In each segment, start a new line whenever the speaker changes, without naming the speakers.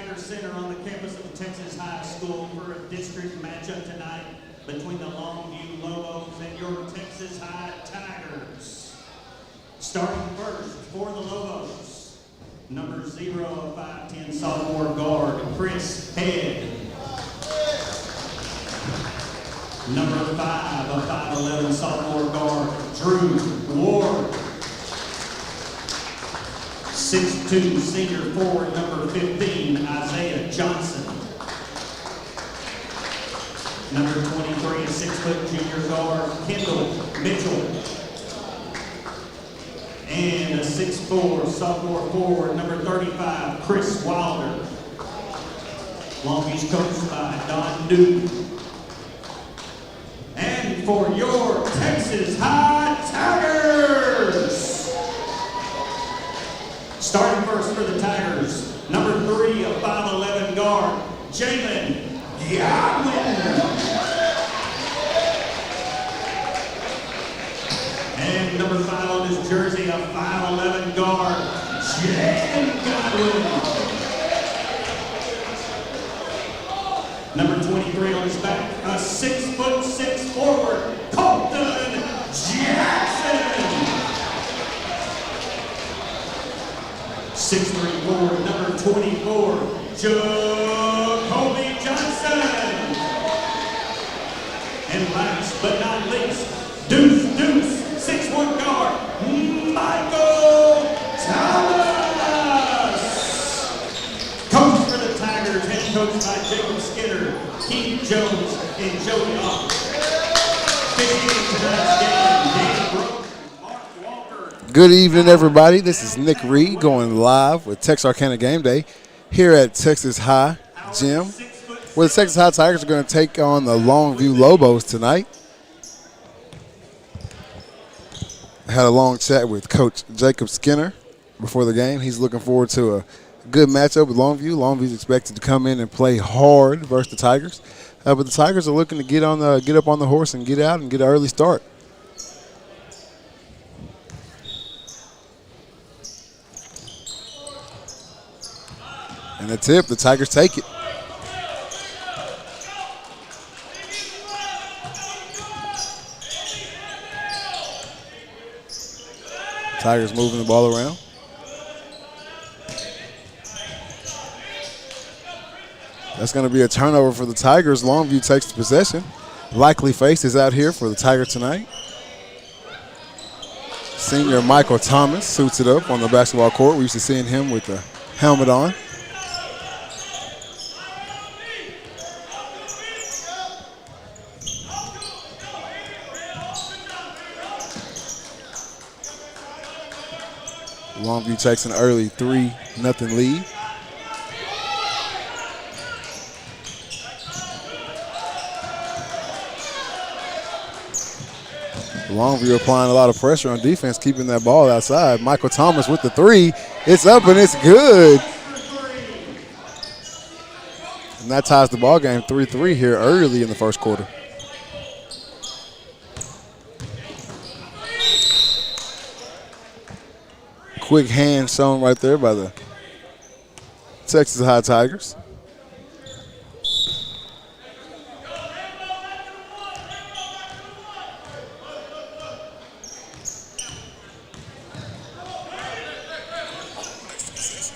Tiger Center on the campus of Texas High School for a district matchup tonight between the Longview Lobos and your Texas High Tigers. Starting first for the Lobos, number 0 of 5'10" sophomore guard, Chris Head. Number 5 of 5'11" sophomore guard, Drew Ward. 6'2" senior forward, number 15, Isaiah Johnson. Number 23, 6' junior guard, Kendall Mitchell. And a 6'4" sophomore forward, number 35, Chris Wilder. Longview's coached by Don Newton. And for your Texas High Tigers, starting first for the Tigers, number 3 of 5'11" guard, Jalen Godwin. And number 5 on his jersey, a 5'11" guard, Jalen Godwin. Number 23 on his back, a 6'6" forward, Colton Jackson. 6'3" forward, number 24, Jacoby Johnson. And last but not least, Deuce, 6'1" guard, Michael Thomas. Coach for the Tigers, head coached by Jacob Skinner, Keith Jones, and Joey Ott. Officiating tonight's game, Danny Brooks, Mark Walker.
Good evening, everybody. This is Nick Reed going live with Texarkana Game Day here at Texas High Gym, where the Texas High Tigers are going to take on the Longview Lobos tonight. I had a long chat with Coach Jacob Skinner before the game. He's looking forward to a good matchup with Longview. Longview's expected to come in and play hard versus the Tigers, but the Tigers are looking to get up on the horse and get out and get an early start. And the tip, the Tigers take it. Tigers moving the ball around. That's going to be a turnover for the Tigers. Longview takes the possession. Likely face is out here for the Tigers tonight. Senior Michael Thomas suits it up on the basketball court. We're used to seeing him with the helmet on. Longview takes an early 3-0 lead. Longview applying a lot of pressure on defense, keeping that ball outside. Michael Thomas with the 3. It's up and it's good. And that ties the ball game 3-3 here early in the first quarter. Quick hand shown right there by the Texas High Tigers.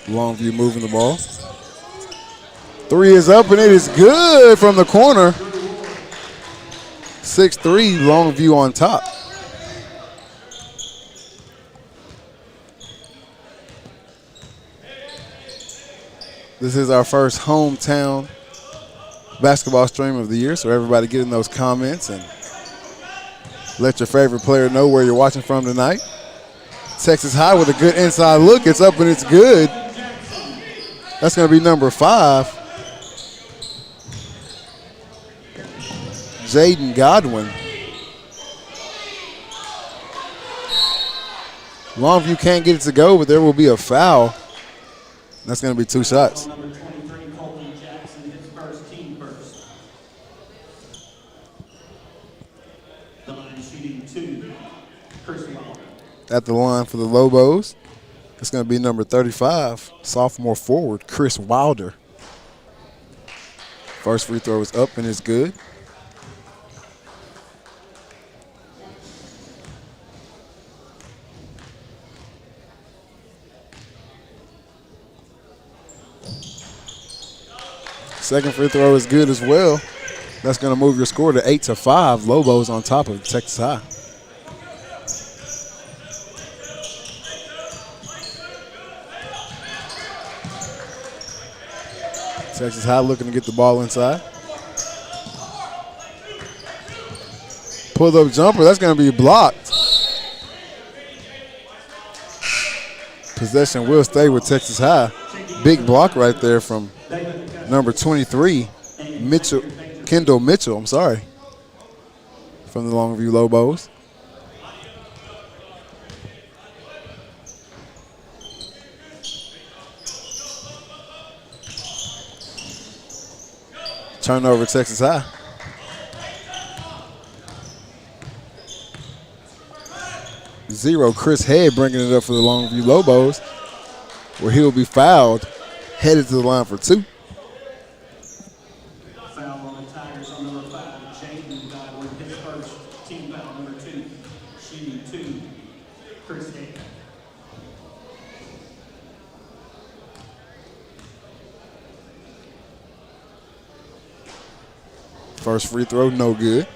Longview moving the ball. 3 is up and it is good from the corner. 6-3, Longview on top. This is our first hometown basketball stream of the year, so everybody get in those comments and let your favorite player know where you're watching from tonight. Texas High with a good inside look. It's up and it's good. That's going to be number 5. Jaden Godwin. Longview can't get it to go, but there will be a foul. That's going to be 2 shots.
Number 23, Colton Jackson, his first, team first. The line shooting 2, Chris Wilder.
At the line for the Lobos, it's going to be number 35, sophomore forward, Chris Wilder. First free throw is up and it's good. Second free throw is good as well. That's going to move your score to 8-5. Lobos on top of Texas High. Texas High looking to get the ball inside. Pull up jumper, that's going to be blocked. Possession will stay with Texas High. Big block right there from number 23, Kendall Mitchell, from the Longview Lobos. Turnover Texas High. Zero, Chris Head bringing it up for the Longview Lobos, where he'll be fouled, headed to the line for 2.
Foul on the Tigers on number 5, Jaden Godwin, his first team foul, number 2, shooting 2, Chris Head.
First free throw, no good.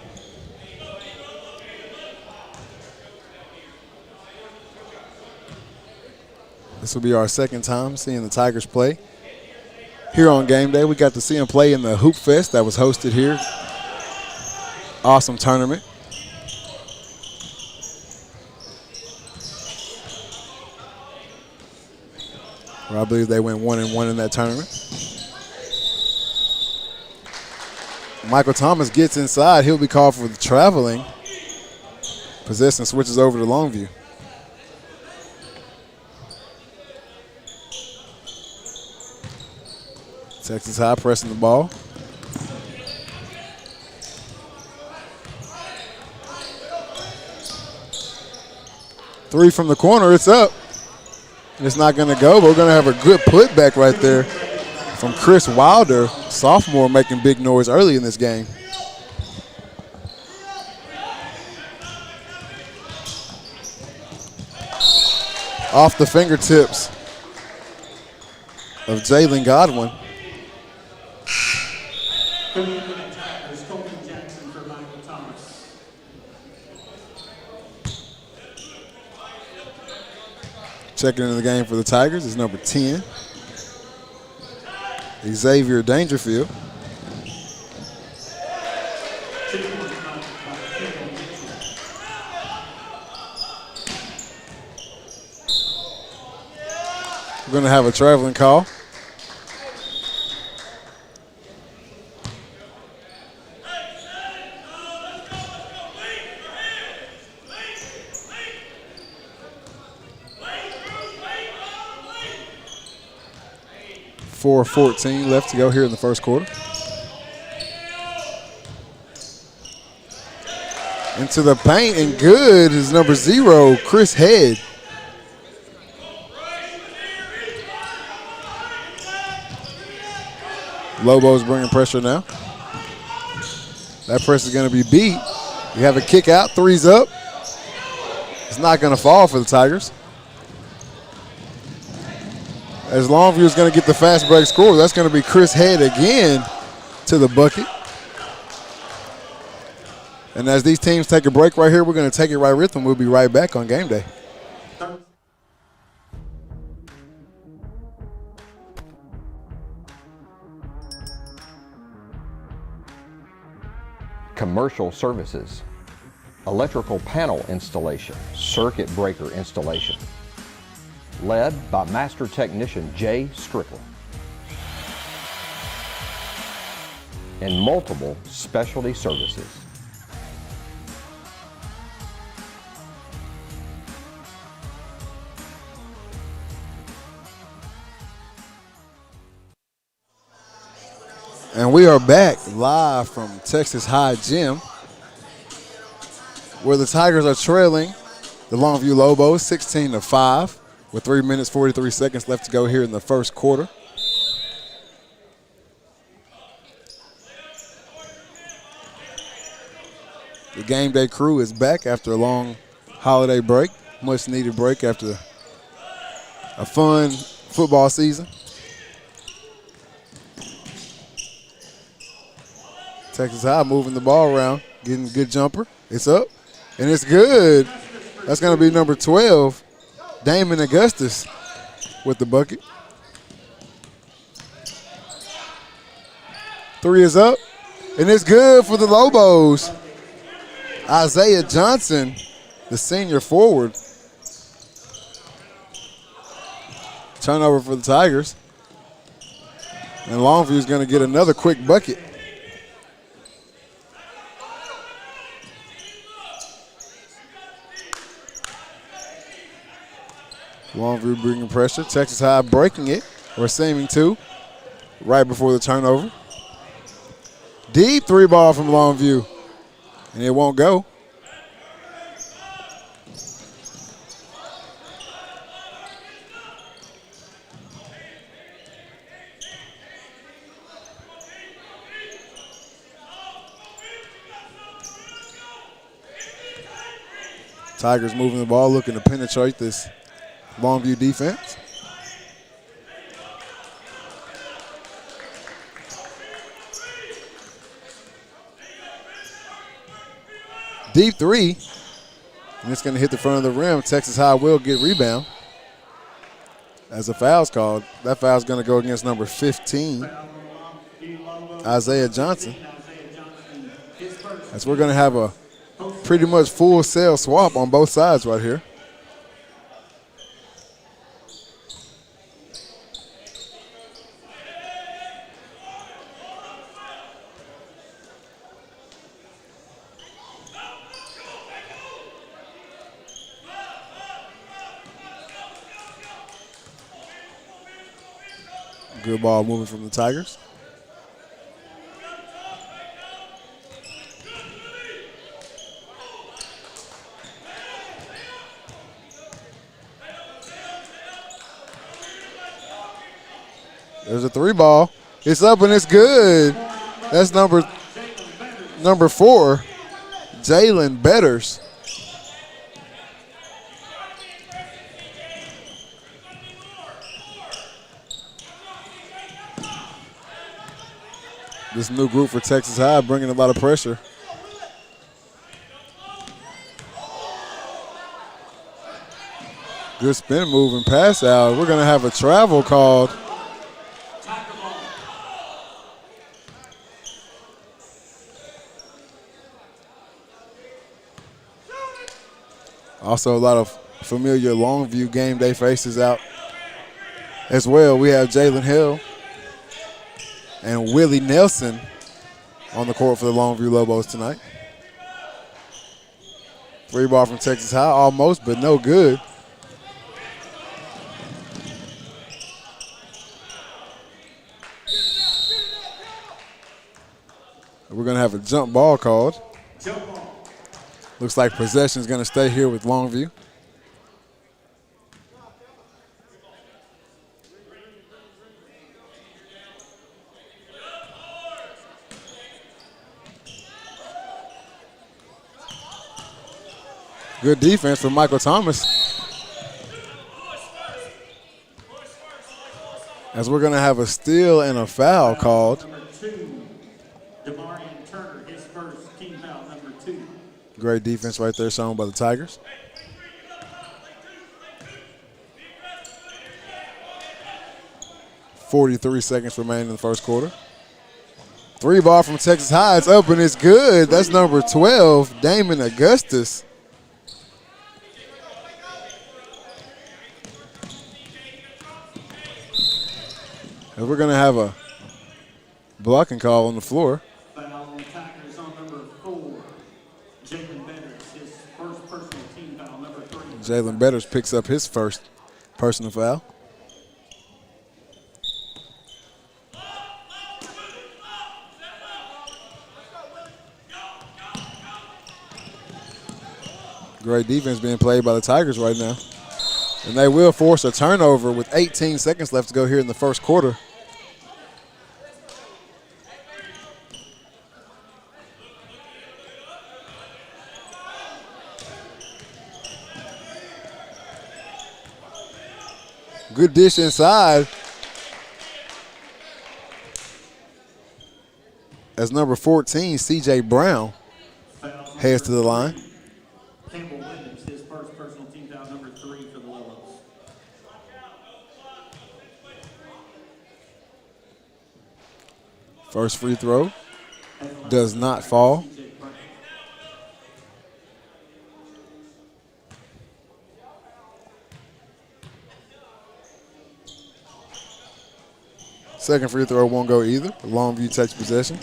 This will be our second time seeing the Tigers play here on game day. We got to see them play in the Hoop Fest that was hosted here. Awesome tournament. Where I believe they went 1-1 in that tournament. Michael Thomas gets inside. He'll be called for the traveling. Possession switches over to Longview. Texas High pressing the ball. Three from the corner, it's up. It's not going to go, but we're going to have a good putback right there from Chris Wilder, sophomore, making big noise early in this game. Off the fingertips of Jalen Godwin. Checking into the game for the Tigers is number 10, Xavier Dangerfield. We're going to have a traveling call. .4:14 left to go here in the first quarter. Into the paint and good is number 0, Chris Head. Lobos bringing pressure now. That press is going to be beat. We have a kick out, three's up. It's not going to fall for the Tigers. As Longview is going to get the fast break score, that's going to be Chris Head again to the bucket. And as these teams take a break right here, we're going to take it right with them. We'll be right back on game day.
Commercial services, electrical panel installation, circuit breaker installation, led by Master Technician Jay Strickland, and multiple specialty services.
And we are back live from Texas High Gym, where the Tigers are trailing the Longview Lobos 16-5 with 3 minutes 43 seconds left to go here in the first quarter. game day crew is back after a long holiday break. Much needed break after a fun football season. Texas High moving the ball around, getting a good jumper. It's up, and it's good. That's going to be number 12, Damon Augustus with the bucket. 3 is up, and it's good for the Lobos. Isaiah Johnson, the senior forward. Turnover for the Tigers. And Longview is going to get another quick bucket. Longview bringing pressure. Texas High breaking it, or seeming to, right before the turnover. Deep 3 ball from Longview, and it won't go. Tigers moving the ball, looking to penetrate this Longview defense. Deep 3, and it's going to hit the front of the rim. Texas High will get rebound as a foul's called. That foul's going to go against number 15, Isaiah Johnson. As we're going to have a pretty much full cell swap on both sides right here. Good ball moving from the Tigers. There's a 3 ball. It's up and it's good. That's number 4, Jalen Betters. This new group for Texas High bringing a lot of pressure. Good spin move and pass out. We're going to have a travel called. Also a lot of familiar Longview game day faces out as well. We have Jalen Hill and Willie Nelson on the court for the Longview Lobos tonight. 3 ball from Texas High, almost, but no good. We're going to have a jump ball called. Looks like possession is going to stay here with Longview. Good defense from Michael Thomas. As we're going to have a steal and a foul called. Great defense right there shown by the Tigers. .43 seconds remaining in the first quarter. 3 ball from Texas High. It's up and it's good. That's number 12, Damon Augustus. And we're going to have a blocking call on the floor. Jalen Betters picks up his first personal foul. Great defense being played by the Tigers right now. And they will force a turnover with 18 seconds left to go here in the first quarter. Good dish inside. As number 14, C.J. Brown,
Foul
heads to the line.
Campbell Williams, his first personal team foul, number 3 for the Lobos.
First free throw does not fall. Second free throw won't go either. Longview takes possession.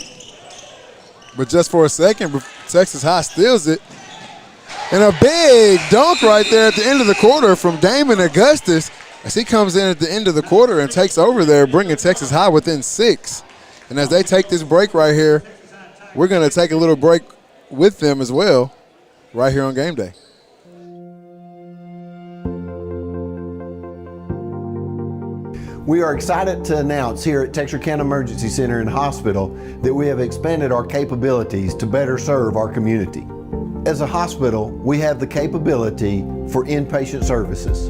But just for a second, Texas High steals it. And a big dunk right there at the end of the quarter from Damon Augustus as he comes in at the end of the quarter and takes over there, bringing Texas High within 6. And as they take this break right here, we're going to take a little break with them as well right here on Game Day.
We are excited to announce here at Texarkana Emergency Center and Hospital that we have expanded our capabilities to better serve our community. As a hospital, we have the capability for inpatient services.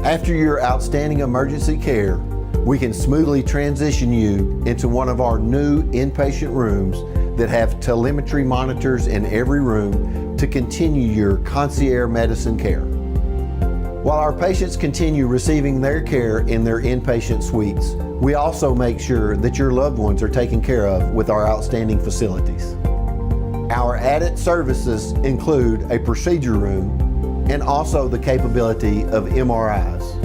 After your outstanding emergency care, we can smoothly transition you into one of our new inpatient rooms that have telemetry monitors in every room to continue your concierge medicine care. While our patients continue receiving their care in their inpatient suites, we also make sure that your loved ones are taken care of with our outstanding facilities. Our added services include a procedure room and also the capability of MRIs.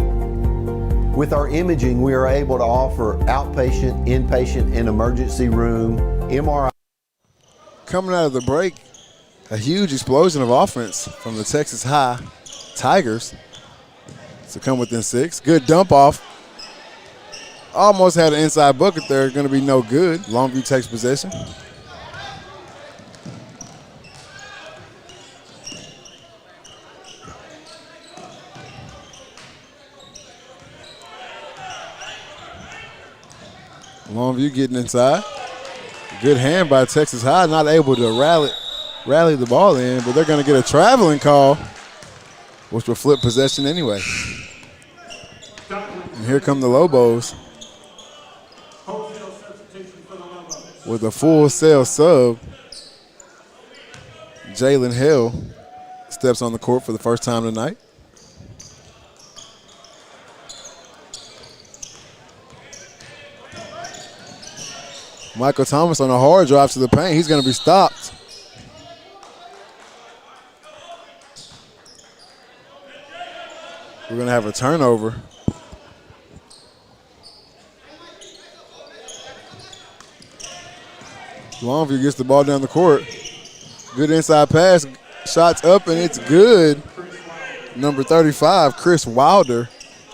With our imaging, we are able to offer outpatient, inpatient, and emergency room MRI.
Coming out of the break, a huge explosion of offense from the Texas High Tigers to come within 6. Good dump off. Almost had an inside bucket there. Going to be no good. Longview takes possession. Longview getting inside. Good hand by Texas High. Not able to rally the ball in, but they're going to get a traveling call, which will flip possession anyway. And here come the Lobos with a full sale sub. Jalen Hill steps on the court for the first time tonight. Michael Thomas on a hard drive to the paint. He's going to be stopped. We're going to have a turnover. Longview gets the ball down the court. Good inside pass. Shots up, and it's good. Number 35, Chris Wilder,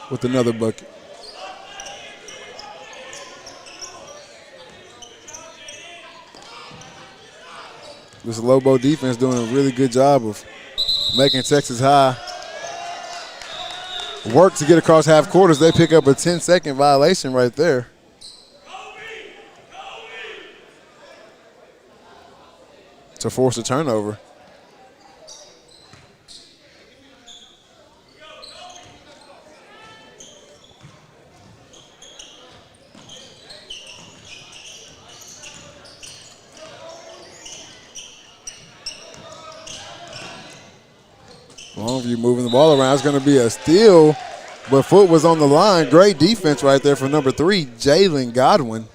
with another bucket. This Lobo defense doing a really good job of making Texas High work to get across half quarters. They pick up a 10-second violation right there. To force a turnover. Longview moving the ball around. It's going to be a steal, but foot was on the line. Great defense right there for number 3, Jalen Godwin.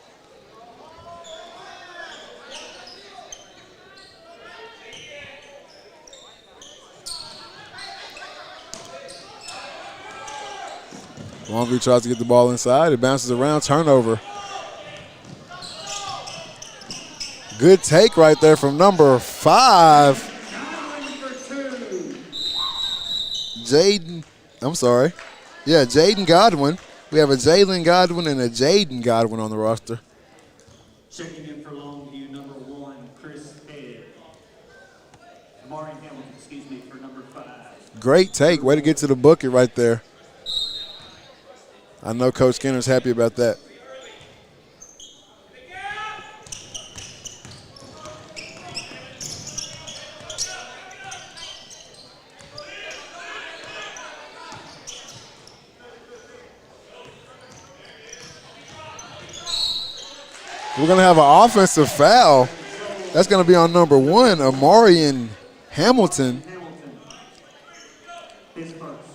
Longview tries to get the ball inside. It bounces around. Turnover. Good take right there from number 5. Jaden Godwin. We have a Jalen Godwin and a Jaden Godwin on the roster.
Checking in for Longview, number 1, Chris Head. Amari Hamilton, for number 5.
Great take. Way to get to the bucket right there. I know Coach Skinner's happy about that. We're going to have an offensive foul. That's going to be on number 1, Amarian Hamilton.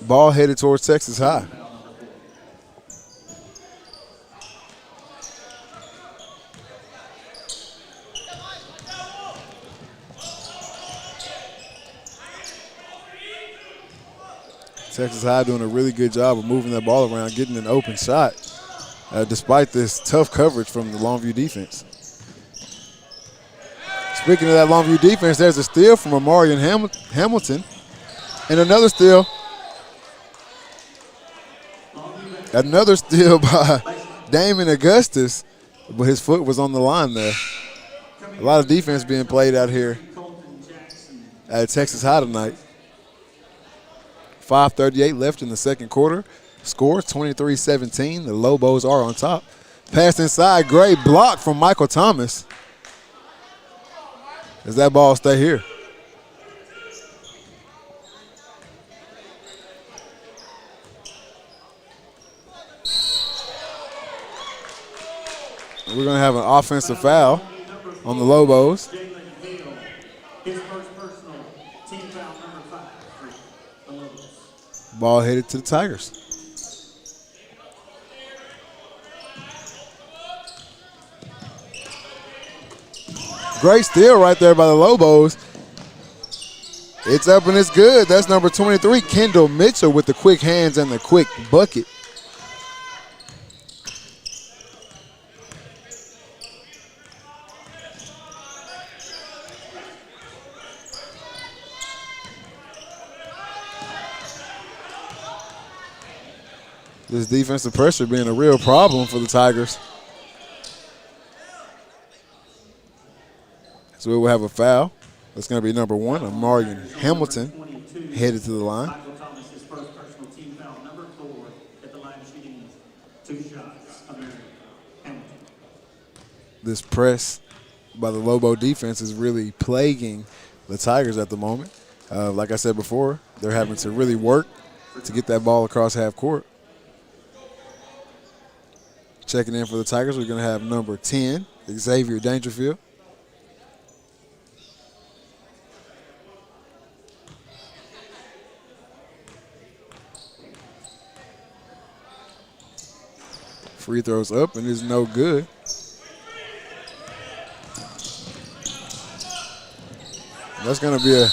Ball headed towards Texas High. Texas High doing a really good job of moving that ball around, getting an open shot, despite this tough coverage from the Longview defense. Speaking of that Longview defense, there's a steal from Amarian Hamilton, and another steal. Another steal by Damon Augustus, but his foot was on the line there. A lot of defense being played out here at Texas High tonight. 5:38 left in the second quarter. Score 23-17. The Lobos are on top. Pass inside, great block from Michael Thomas. Does that ball stay here? We're going to have an offensive foul on the Lobos.
His first personal, team foul number 5 for the Lobos.
Ball headed to the Tigers. Great steal right there by the Lobos. It's up and it's good. That's number 23, Kendall Mitchell, with the quick hands and the quick bucket. This defensive pressure being a real problem for the Tigers. So we will have a foul. That's going to be number 1, Amarian Hamilton, headed to the line.
Michael Thomas, his first personal team foul number 4 at the line, shooting 2 shots. Hamilton.
This press by the Lobo defense is really plaguing the Tigers at the moment. Like I said before, they're having to really work to get that ball across half court. Checking in for the Tigers, we're going to have number 10, Xavier Dangerfield. Free throws up and is no good. That's going to be a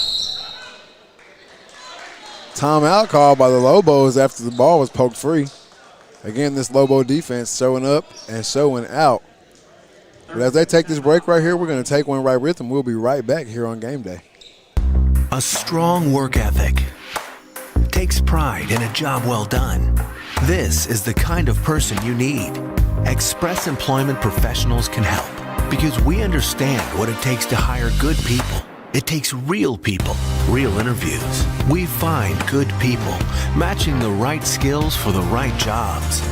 timeout call by the Lobos after the ball was poked free. Again, this Lobo defense showing up and showing out. But as they take this break right here, we're going to take one right with them. We'll be right back here on Game Day.
A strong work ethic takes pride in a job well done. This is the kind of person you need. Express Employment Professionals can help because we understand what it takes to hire good people. It takes real people, real interviews. We find good people, matching the right skills for the right jobs.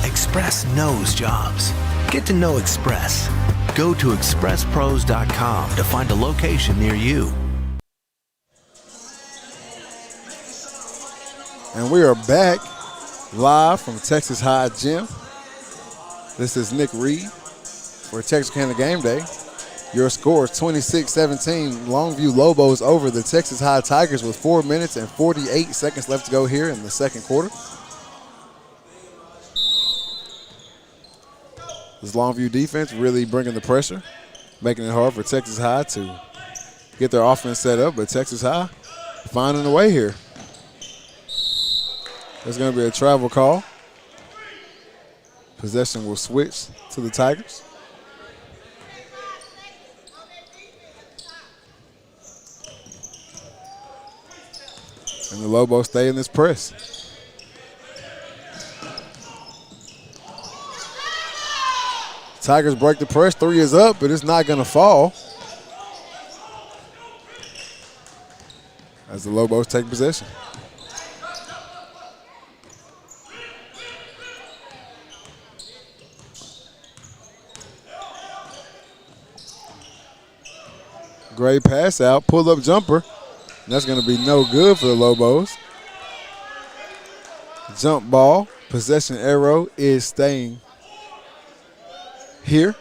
Express knows jobs. Get to know Express. Go to expresspros.com to find a location near you.
And we are back live from Texas High Gym. This is Nick Reed for Texarkana Game Day. Your score is 26-17. Longview Lobos over the Texas High Tigers with 4 minutes and 48 seconds left to go here in the second quarter. This Longview defense really bringing the pressure, making it hard for Texas High to get their offense set up, but Texas High finding a way here. There's going to be a travel call. Possession will switch to the Tigers. And the Lobos stay in this press. Tigers break the press. 3 is up, but it's not going to fall. As the Lobos take possession. Great pass out, pull-up jumper. And that's going to be no good for the Lobos. Jump ball, possession arrow is staying here.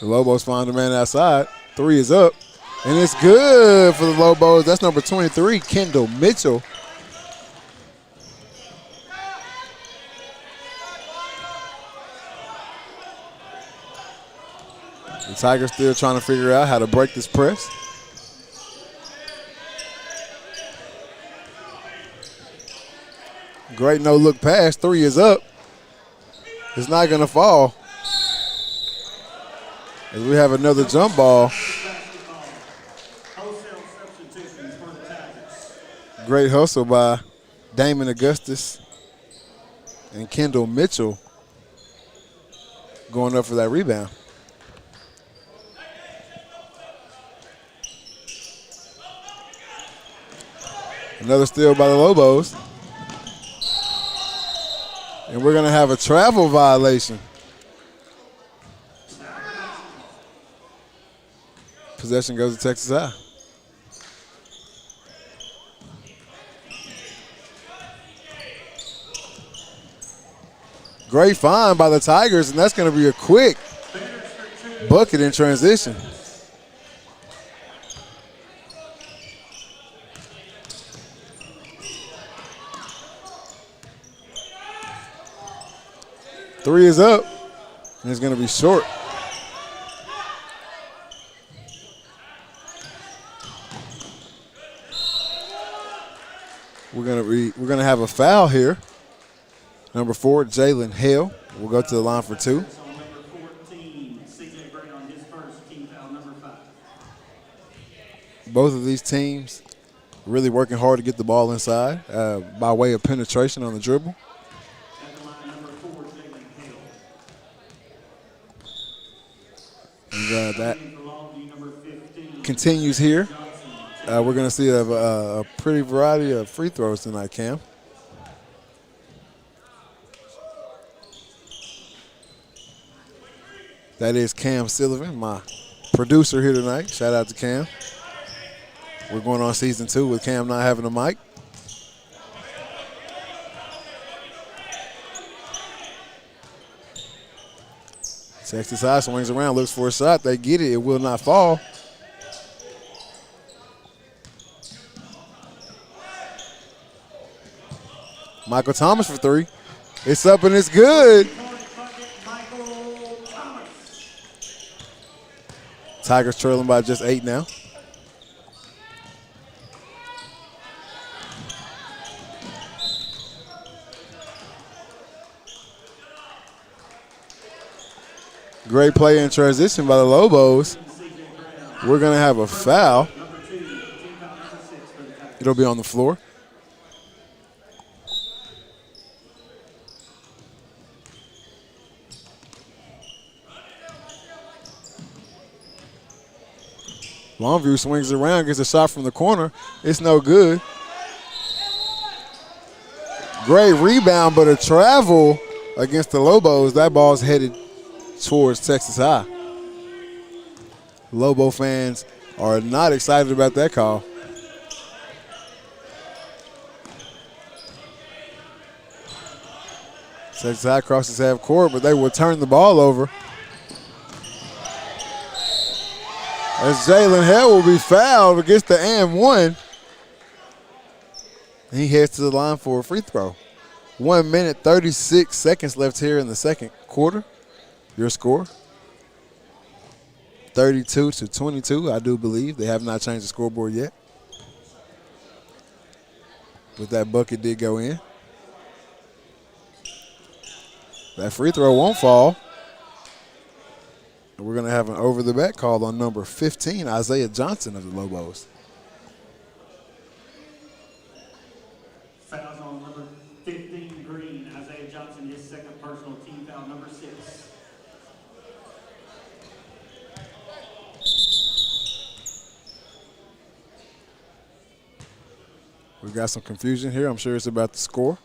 The Lobos find the man outside. 3 is up. And it's good for the Lobos. That's number 23, Kendall Mitchell. The Tigers still trying to figure out how to break this press. Great no-look pass. 3 is up. It's not going to fall. As we have another jump ball. Great hustle by Damon Augustus and Kendall Mitchell going up for that rebound. Another steal by the Lobos. And we're going to have a travel violation. Possession goes to Texas High. Great find by the Tigers, and that's going to be a quick bucket in transition. Three is up, and it's going to be short. We're going to have a foul here. Number 4, Jalen Hale will go to the line for 2. Both of these teams really working hard to get the ball inside by way of penetration on the dribble. And that continues here. We're going to see a pretty variety of free throws tonight, Cam. That is Cam Sullivan, my producer here tonight. Shout out to Cam. We're going on season 2 with Cam not having a mic. Texas High swings around, looks for a shot. They get it. It will not fall. Michael Thomas for 3. It's up and it's good. Tigers trailing by just 8 now. Great play in transition by the Lobos. We're going to have a foul. It'll be on the floor. Longview swings around, gets a shot from the corner. It's no good. Great rebound, but a travel against the Lobos. That ball's headed towards Texas High. Lobo fans are not excited about that call. Texas High crosses half court, but they will turn the ball over. As Jalen Hale will be fouled against the and 1. He heads to the line for a free throw. 1 minute, 36 seconds left here in the second quarter. Your score, 32-22, I do believe. They have not changed the scoreboard yet. But that bucket did go in. That free throw won't fall. We're going to have an over-the-back call on number 15, Isaiah Johnson of the Lobos.
Fouls on number 15, Green. Isaiah Johnson, his second personal team foul, number 6.
We got some confusion here. I'm sure it's about the score.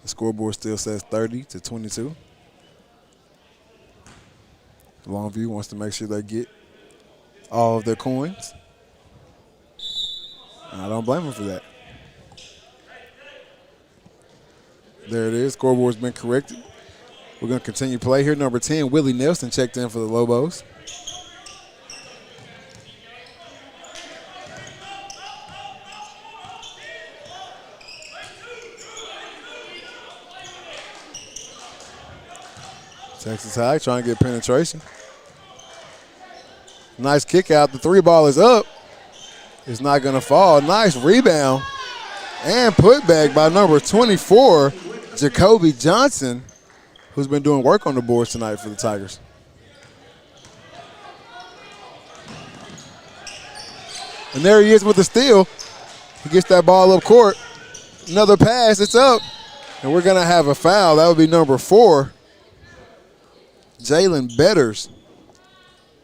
The scoreboard still says 30-22. Longview wants to make sure they get all of their coins. And I don't blame them for that. There it is. Scoreboard's been corrected. We're going to continue play here. Number 10, Willie Nelson checked in for the Lobos. Texas High trying to get penetration. Nice kick out. The three ball is up. It's not going to fall. Nice rebound and putback by number 24, Jacoby Johnson, who's been doing work on the boards tonight for the Tigers. And there he is with the steal. He gets that ball up court. Another pass, it's up. And we're going to have a foul. That would be number 4. Jalen Betters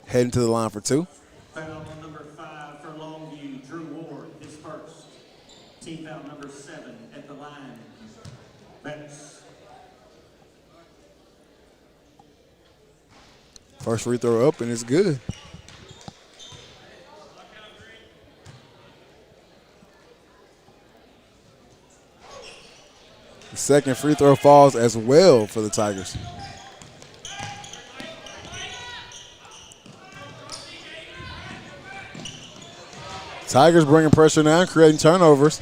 heading to the line for 2.
Foul on number 5 for Longview, Drew Ward, his first. Team foul number 7 at the line. Betters.
First free throw up, and it's good. The second free throw falls as well for the Tigers. Tigers bringing pressure now, creating turnovers.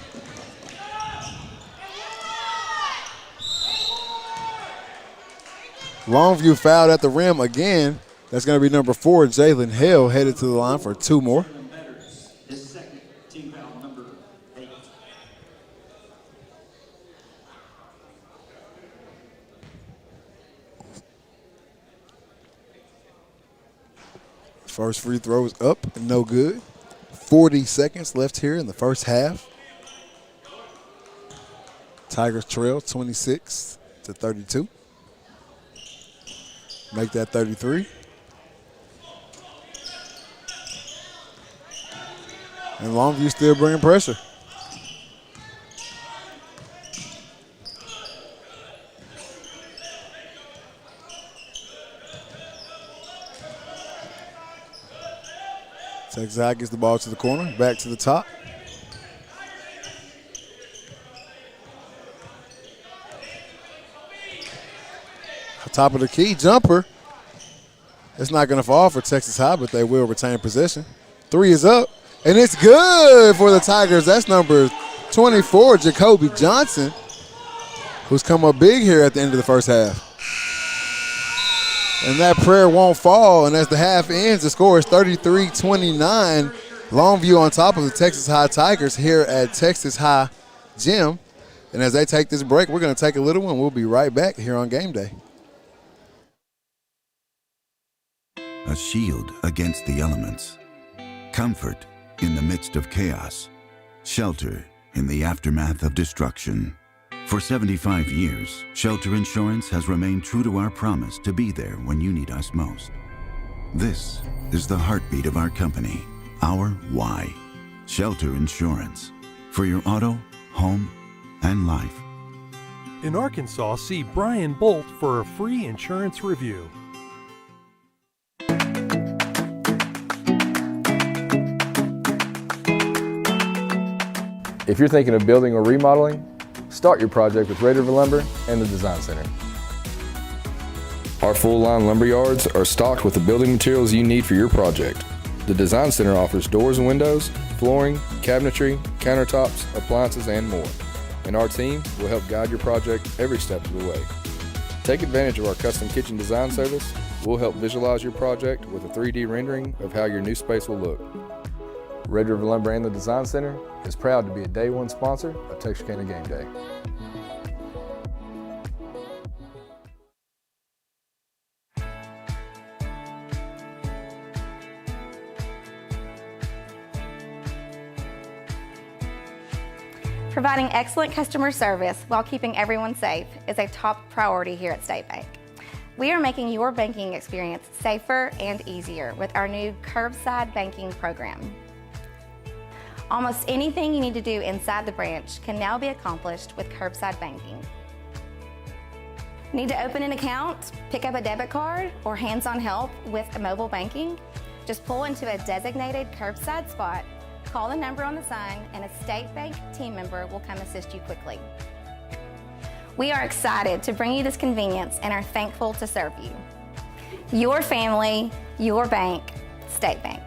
Longview fouled at the rim again. That's going to be number 4, Jalen Hale, headed to the line for 2 more.
His second, team foul number 8.
First free throw is up, no good. 40 seconds left here in the first half. Tigers trail 26-32. Make that 33. And Longview still bringing pressure. Texas High gets the ball to the corner, back to the top. Top of the key, jumper. It's not going to fall for Texas High, but they will retain possession. 3 is up, and it's good for the Tigers. That's number 24, Jacoby Johnson, who's come up big here at the end of the first half. And that prayer won't fall, and as the half ends, the score is 33-29. Longview on top of the Texas High Tigers here at Texas High Gym. And as they take this break, we're going to take a little one. We'll be right back here on Game Day.
A shield against the elements, comfort in the midst of chaos, shelter in the aftermath of destruction. For 75 years, Shelter Insurance has remained true to our promise to be there when you need us most. This is the heartbeat of our company, our why. Shelter Insurance, for your auto, home, and life.
In Arkansas, see Brian Bolt for a free insurance review.
If you're thinking of building or remodeling, start your project with Red River Lumber and the Design Center. Our full-line lumber yards are stocked with the building materials you need for your project. The Design Center offers doors and windows, flooring, cabinetry, countertops, appliances, and more. And our team will help guide your project every step of the way. Take advantage of our custom kitchen design service. We'll help visualize your project with a 3D rendering of how your new space will look. Red River Lumber and the Design Center is proud to be a Day One sponsor of Texarkana Game Day.
Providing excellent customer service while keeping everyone safe is a top priority here at State Bank. We are making your banking experience safer and easier with our new curbside banking program. Almost anything you need to do inside the branch can now be accomplished with curbside banking. Need to open an account, pick up a debit card, or hands-on help with mobile banking? Just pull into a designated curbside spot, call the number on the sign, and a State Bank team member will come assist you quickly. We are excited to bring you this convenience and are thankful to serve you. Your family, your bank, State Bank.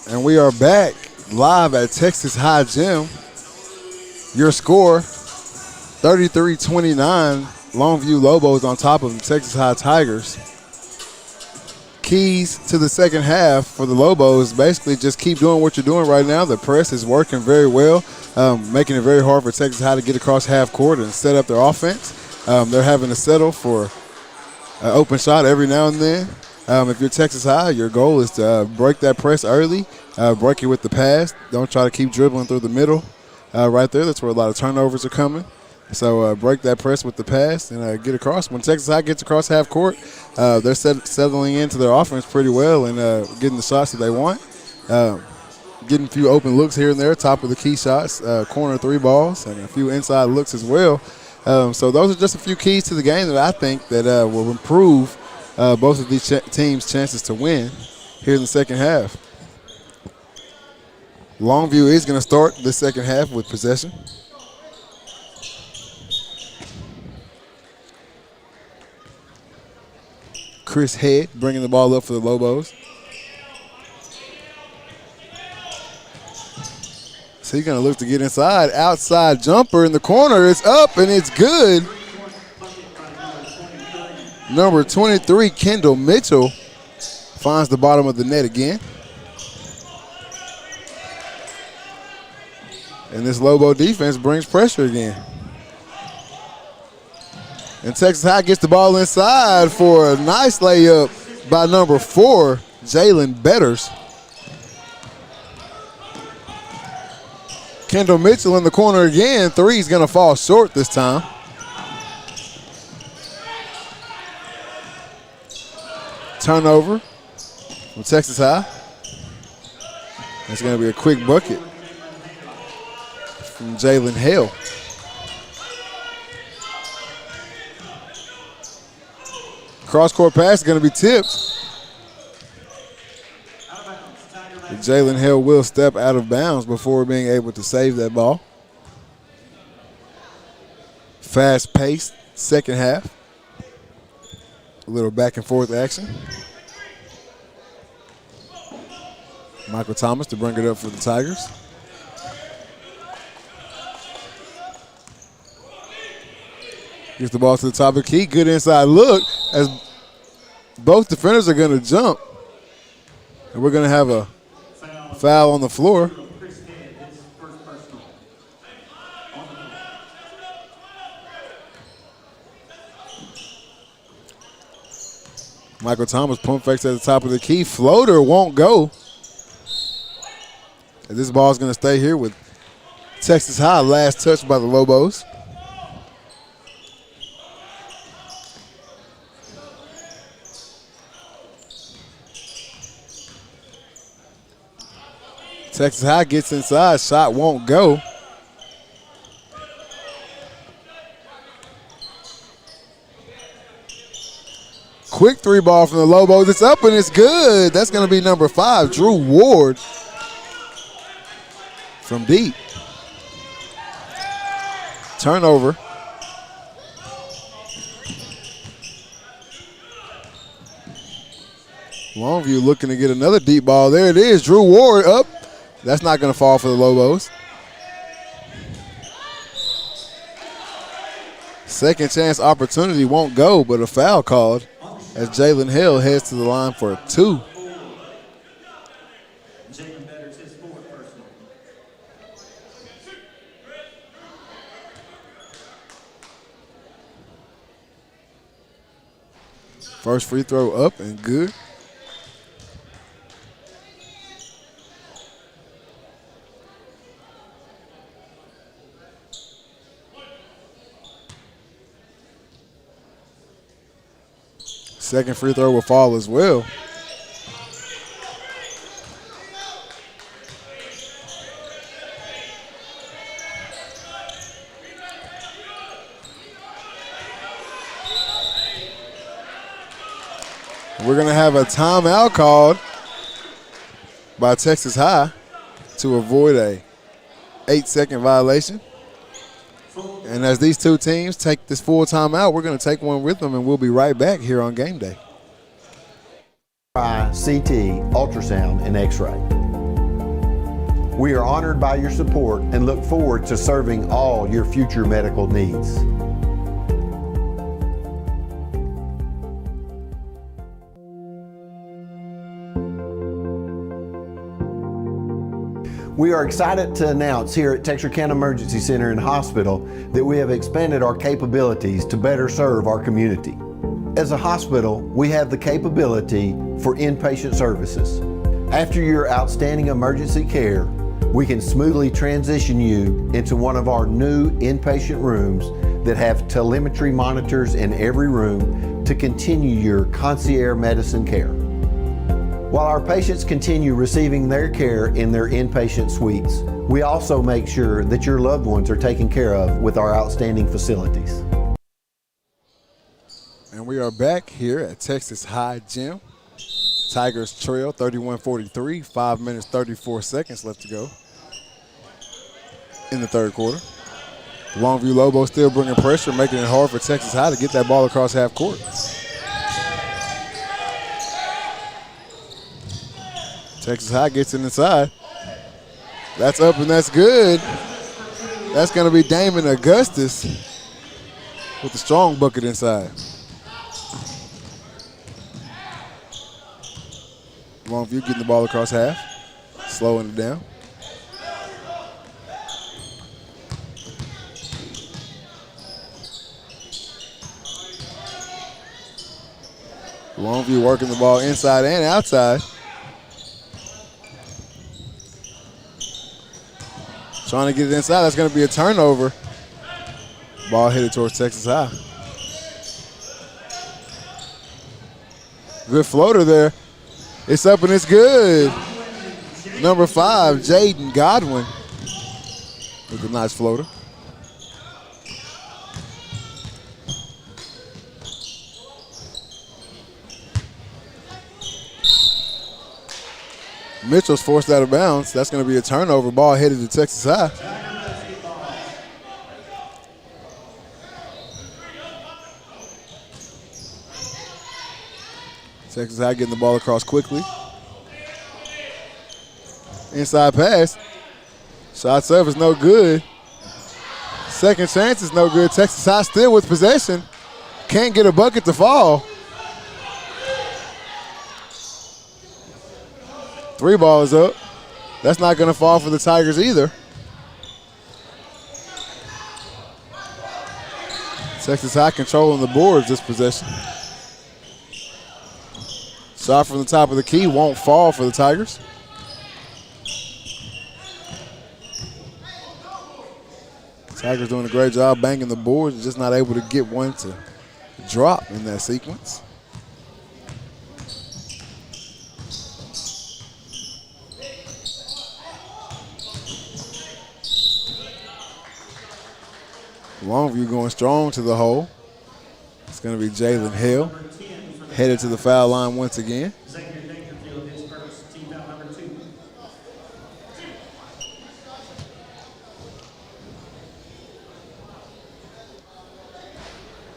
And we are back live at Texas High Gym. Your score, 33-29, Longview Lobos on top of the Texas High Tigers. Keys to the second half for the Lobos, basically just keep doing what you're doing right now. The press is working very well, making it very hard for Texas High to get across half court and set up their offense. They're having to settle for an open shot every now and then. If you're Texas High, your goal is to break that press early, break it with the pass. Don't try to keep dribbling through the middle right there. That's where a lot of turnovers are coming. So break that press with the pass and get across. When Texas High gets across half court, they're settling into their offense pretty well and getting the shots that they want. Getting a few open looks here and there, top of the key shots, corner three balls, and a few inside looks as well. So those are just a few keys to the game that I think that will improve both of these teams' chances to win here in the second half. Longview is going to start the second half with possession. Chris Head bringing the ball up for the Lobos. So he's going to look to get inside. Outside jumper in the corner. It's up and it's good. Number 23, Kendall Mitchell, finds the bottom of the net again. And this Lobo defense brings pressure again. And Texas High gets the ball inside for a nice layup by number 4, Jalen Betters. Kendall Mitchell in the corner again. Three's going to fall short this time. Turnover from Texas High. That's going to be a quick bucket from Jalen Hale. Cross-court pass is going to be tipped. Jalen Hale will step out of bounds before being able to save that ball. Fast-paced second half. A little back-and-forth action. Michael Thomas to bring it up for the Tigers. Gets the ball to the top of the key. Good inside look as both defenders are going to jump. And we're going to have a foul on the floor. Michael Thomas pump fakes at the top of the key. Floater won't go. And this ball is going to stay here with Texas High. Last touch by the Lobos. Texas High gets inside. Shot won't go. Quick three ball from the Lobos. It's up and it's good. That's going to be number 5, Drew Ward from deep. Turnover. Longview looking to get another deep ball. There it is. Drew Ward up. That's not going to fall for the Lobos. Second chance opportunity won't go, but a foul called as Jalen Hill heads to the line for 2. First free throw up and good. Second free throw will fall as well. We're going to have a timeout called by Texas High to avoid a 8-second violation. And as these two teams take this full timeout, we're going to take one with them, and we'll be right back here on Game Day.
CT, ultrasound, and x-ray. We are honored by your support and look forward to serving all your future medical needs. We are excited to announce here at Texarkana Emergency Center and Hospital that we have expanded our capabilities to better serve our community. As a hospital, we have the capability for inpatient services. After your outstanding emergency care, we can smoothly transition you into one of our new inpatient rooms that have telemetry monitors in every room to continue your concierge medicine care. While our patients continue receiving their care in their inpatient suites, we also make sure that your loved ones are taken care of with our outstanding facilities.
And we are back here at Texas High Gym. Tigers trail 31-43, 5 minutes 34 seconds left to go in the third quarter. Longview Lobos still bringing pressure, making it hard for Texas High to get that ball across half court. Texas High gets it inside. That's up and that's good. That's going to be Damon Augustus with the strong bucket inside. Longview getting the ball across half, slowing it down. Longview working the ball inside and outside. Trying to get it inside. That's going to be a turnover. Ball headed towards Texas High. Good floater there. It's up and it's good. Number 5, Jaden Godwin with a nice floater. Mitchell's forced out of bounds. That's going to be a turnover. Ball headed to Texas High. Texas High getting the ball across quickly. Inside pass. Shots up is no good. Second chance is no good. Texas High still with possession. Can't get a bucket to fall. 3 ball is up. That's not going to fall for the Tigers either. Texas High controlling the boards this possession. Shot from the top of the key won't fall for the Tigers. Tigers doing a great job banging the boards, just not able to get one to drop in that sequence. Longview going strong to the hole. It's going to be Jalen Hill headed to the foul line once again.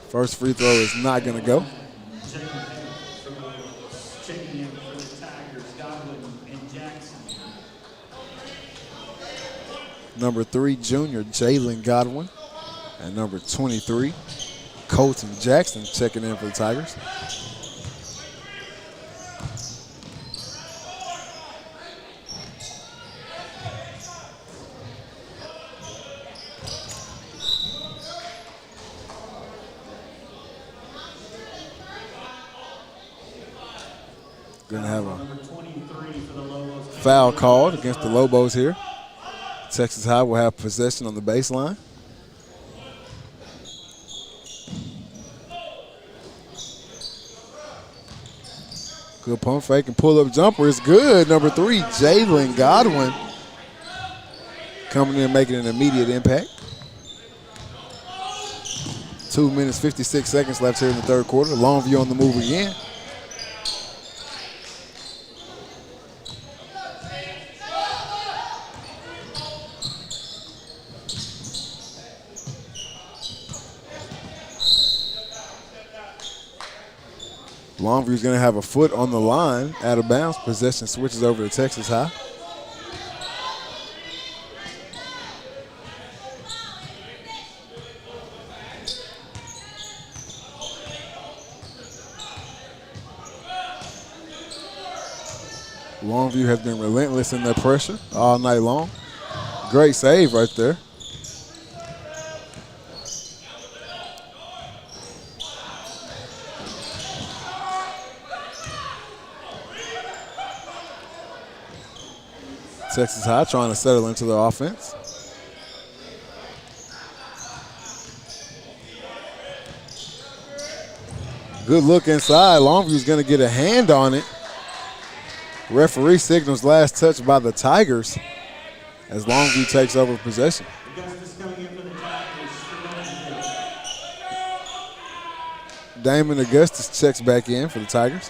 First free throw is not going to go.
Checking in for the Tigers, Godwin and Jackson.
Number 3, junior Jalen Godwin. And number 23, Colton Jackson checking in for the Tigers. Going to have a foul called against the Lobos here. Texas High will have possession on the baseline. Good pump fake and pull-up jumper is good. Number 3, Jalen Godwin coming in and making an immediate impact. 2 minutes, 56 seconds left here in the third quarter. Longview on the move again. Longview's going to have a foot on the line, out of bounds. Possession switches over to Texas High. Longview has been relentless in their pressure all night long. Great save right there. Texas High trying to settle into their offense. Good look inside. Longview's going to get a hand on it. Referee signals last touch by the Tigers as Longview takes over possession. Damon Augustus checks back in for the Tigers.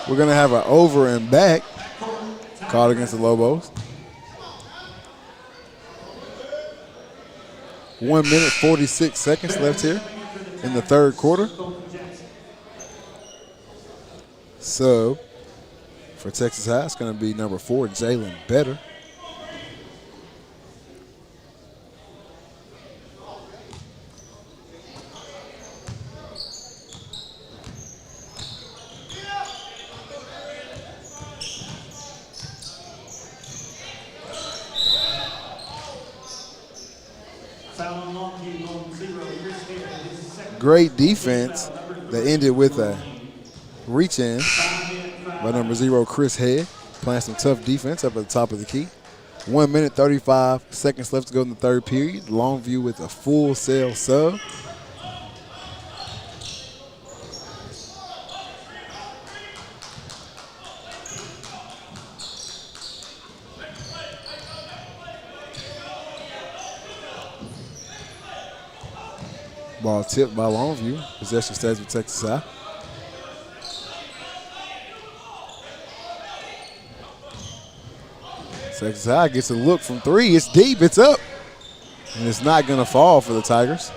We're going to have an over and back called against the Lobos. 1 minute, 46 seconds left here in the third quarter. So for Texas High, it's going to be number 4, Jalen Better. Great defense that ended with a reach in by number 0, Chris Head, playing some tough defense up at the top of the key. 1 minute, 35 seconds left to go in the third period. Longview with a full sale sub. Ball tipped by Longview. Possession stays with Texas High. Texas High gets a look from 3. It's deep. It's up. And it's not going to fall for the Tigers.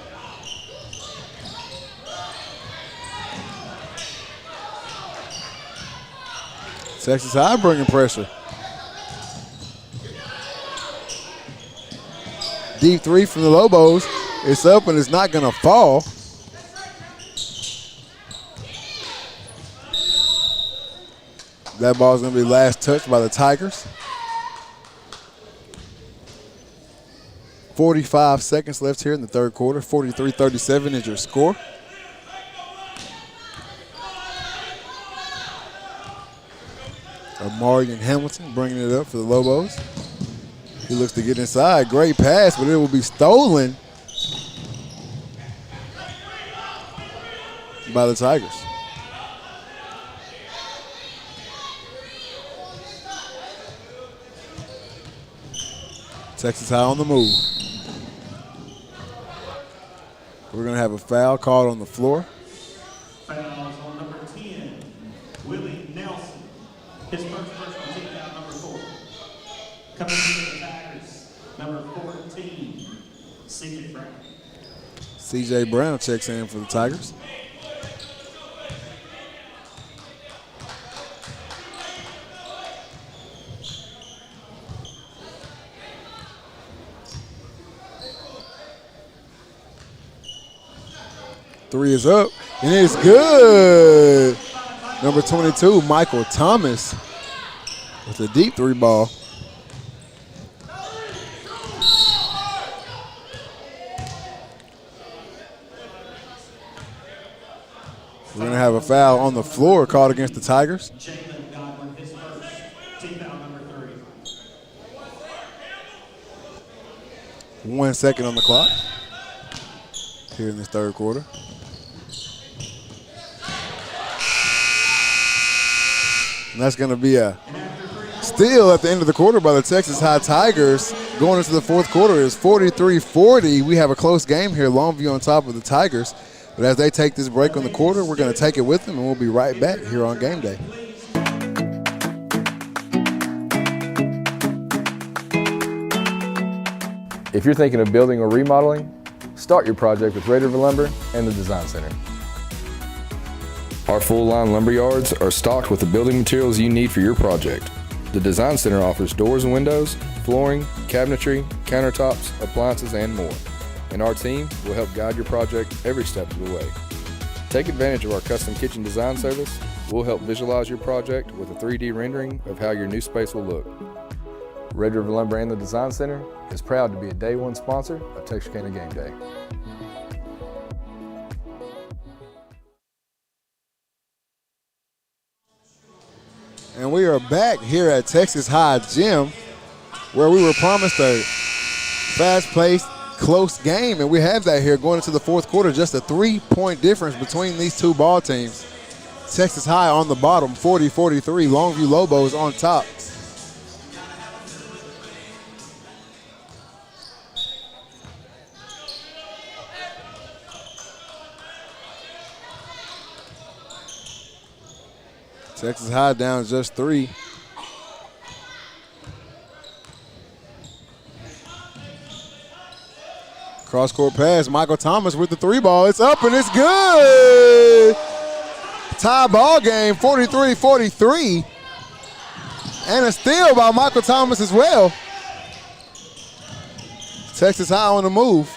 Texas High bringing pressure. Deep 3 from the Lobos. It's up and it's not going to fall. That ball is going to be last touched by the Tigers. 45 seconds left here in the third quarter. 43-37 is your score. Amarian Hamilton bringing it up for the Lobos. He looks to get inside. Great pass, but it will be stolen by the Tigers. Texas High on the move. We're going to have a foul called on the floor.
Fouls on number 10, Willie Nelson. His first personal team foul, number 4. Coming to the Tigers, number 14, C.J. Brown.
C.J. Brown checks in for the Tigers. Three is up, and it's good. Number 22, Michael Thomas, with a deep 3 ball. We're going to have a foul on the floor called against the Tigers.
Jalen Godwin, his first team foul, number 30.
1 second on the clock here in this third quarter. And that's going to be a steal at the end of the quarter by the Texas High Tigers. Going into the fourth quarter is 43-40. We have a close game here, Longview on top of the Tigers. But as they take this break on the quarter, we're going to take it with them, and we'll be right back here on Game Day.
If you're thinking of building or remodeling, start your project with Raderville Lumber and the Design Center. Our full-line lumber yards are stocked with the building materials you need for your project. The Design Center offers doors and windows, flooring, cabinetry, countertops, appliances, and more. And our team will help guide your project every step of the way. Take advantage of our custom kitchen design service. We'll help visualize your project with a 3D rendering of how your new space will look. Red River Lumber and the Design Center is proud to be a Day One sponsor of Texarkana Game Day.
And we are back here at Texas High Gym, where we were promised a fast-paced, close game, and we have that here going into the fourth quarter. Just a 3-point difference between these two ball teams. Texas High on the bottom, 40-43. Longview Lobos on top. Texas High down just 3. Cross-court pass, Michael Thomas with the 3 ball. It's up and it's good. Tie ball game, 43-43. And a steal by Michael Thomas as well. Texas High on the move.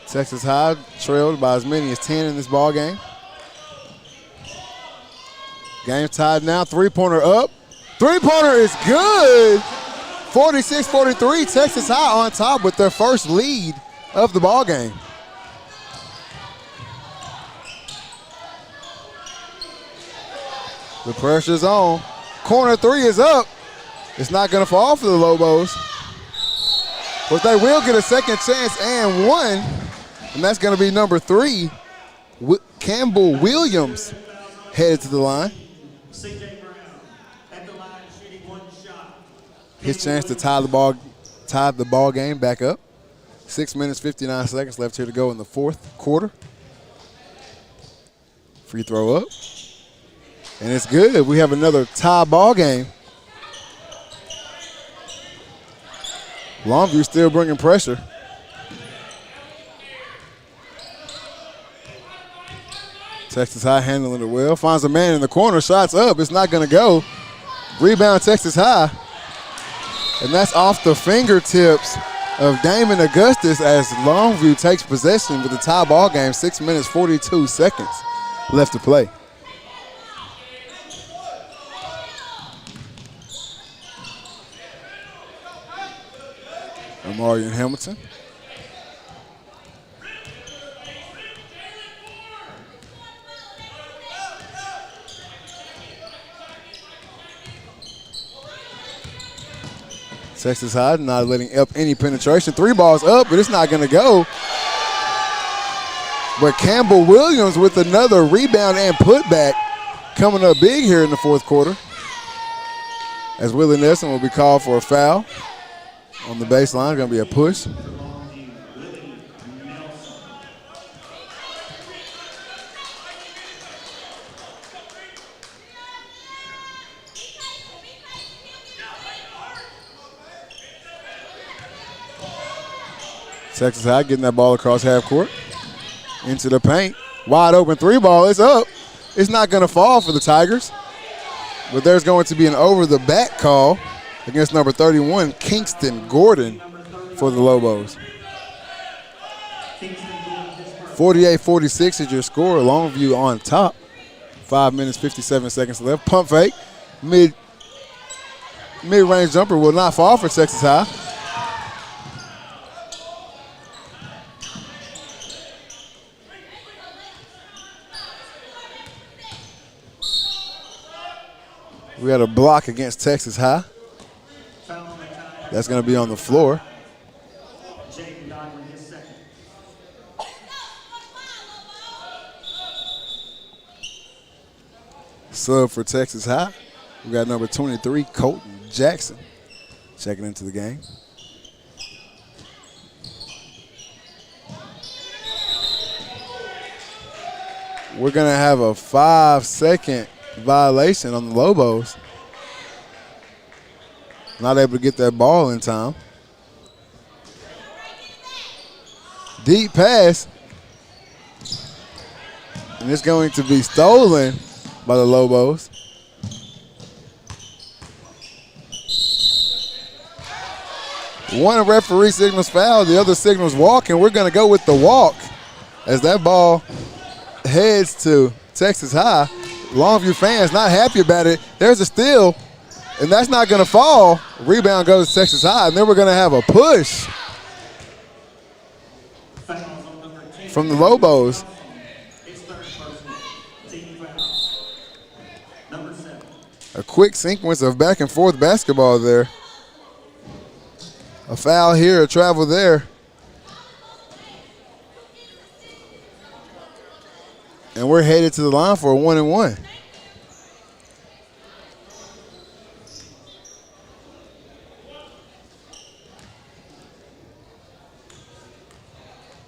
Texas High trailed by as many as 10 in this ball game. Game tied now, 3-pointer up. 3-pointer is good. 46-43, Texas High on top with their first lead of the ball game. The pressure's on. Corner 3 is up. It's not gonna fall for the Lobos. But they will get a second chance and one. And that's going to be number 3, Campbell Williams, headed to the line. His chance to tie the ball game back up. 6 minutes, 59 seconds left here to go in the fourth quarter. Free throw up. And it's good. We have another tie ball game. Longview still bringing pressure. Texas High handling it well. Finds a man in the corner. Shots up. It's not going to go. Rebound Texas High. And that's off the fingertips of Damon Augustus as Longview takes possession with the tie ball game. 6 minutes, 42 seconds left to play. Amarian Hamilton. Texas High not letting up any penetration. 3 balls up, but it's not going to go. But Campbell Williams with another rebound and putback coming up big here in the fourth quarter. As Willie Nelson will be called for a foul on the baseline. Going to be a push. Texas High getting that ball across half court. Into the paint. Wide open 3 ball. It's up. It's not going to fall for the Tigers. But there's going to be an over the back call against number 31, Kingston Gordon, for the Lobos. 48-46 is your score. Longview on top. 5 minutes, 57 seconds left. Pump fake. Mid-range jumper will not fall for Texas High. We got a block against Texas High. That's going to be on the floor. Sub for Texas High. We got number 23, Colton Jackson, checking into the game. We're going to have a 5-second violation on the Lobos. Not able to get that ball in time. Deep pass. And it's going to be stolen by the Lobos. One referee signals foul, the other signals walk, and we're going to go with the walk as that ball heads to Texas High. Longview fans not happy about it. There's a steal, and that's not going to fall. Rebound goes to Texas High, and then we're going to have a push from the Lobos. A quick sequence of back and forth basketball there. A foul here, a travel there. And we're headed to the line for a 1-and-1.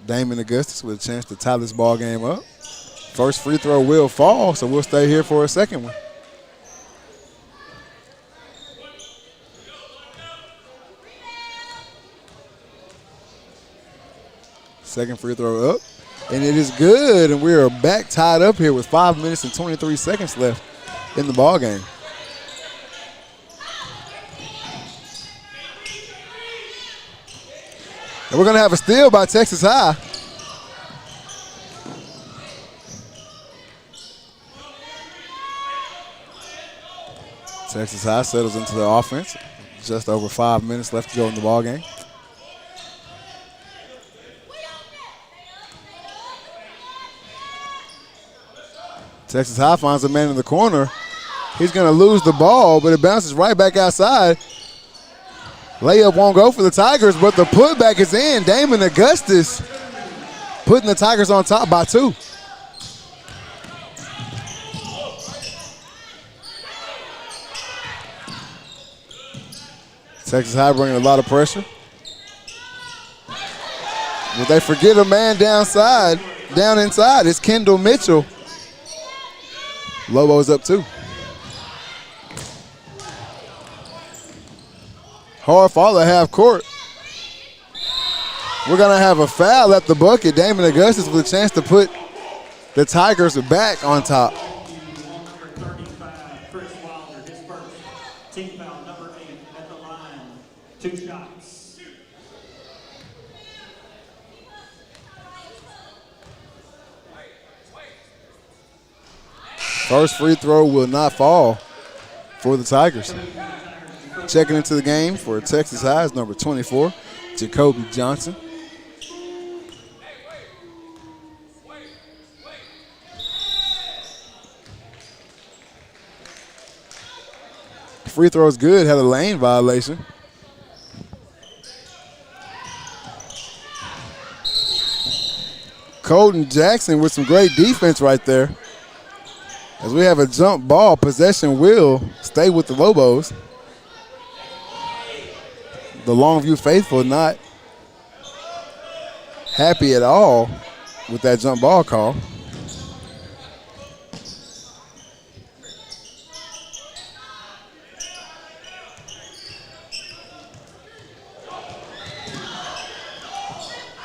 Damon Augustus with a chance to tie this ball game up. First free throw will fall, so we'll stay here for a second one. Second free throw up, and it is good, and we are back tied up here with 5 minutes and 23 seconds left in the ball game. And we're going to have a steal by Texas High. Texas High settles into the offense. Just over 5 minutes left to go in the ball game. Texas High finds a man in the corner. He's going to lose the ball, but it bounces right back outside. Layup won't go for the Tigers, but the putback is in. Damon Augustus putting the Tigers on top by 2. Texas High bringing a lot of pressure. But they forget a man down inside. It's Kendall Mitchell. Lobos up 2. Hard fall at half court. We're going to have a foul at the bucket. Damon Augustus with a chance to put the Tigers back on top.
Number 35, Chris Wilder, his first. Team foul, number 8 at the line. 2 shots.
First free throw will not fall for the Tigers. Checking into the game for Texas High is number 24, Jacoby Johnson. Free throw is good, had a lane violation. Colton Jackson with some great defense right there. As we have a jump ball, possession will stay with the Lobos. The Longview faithful not happy at all with that jump ball call.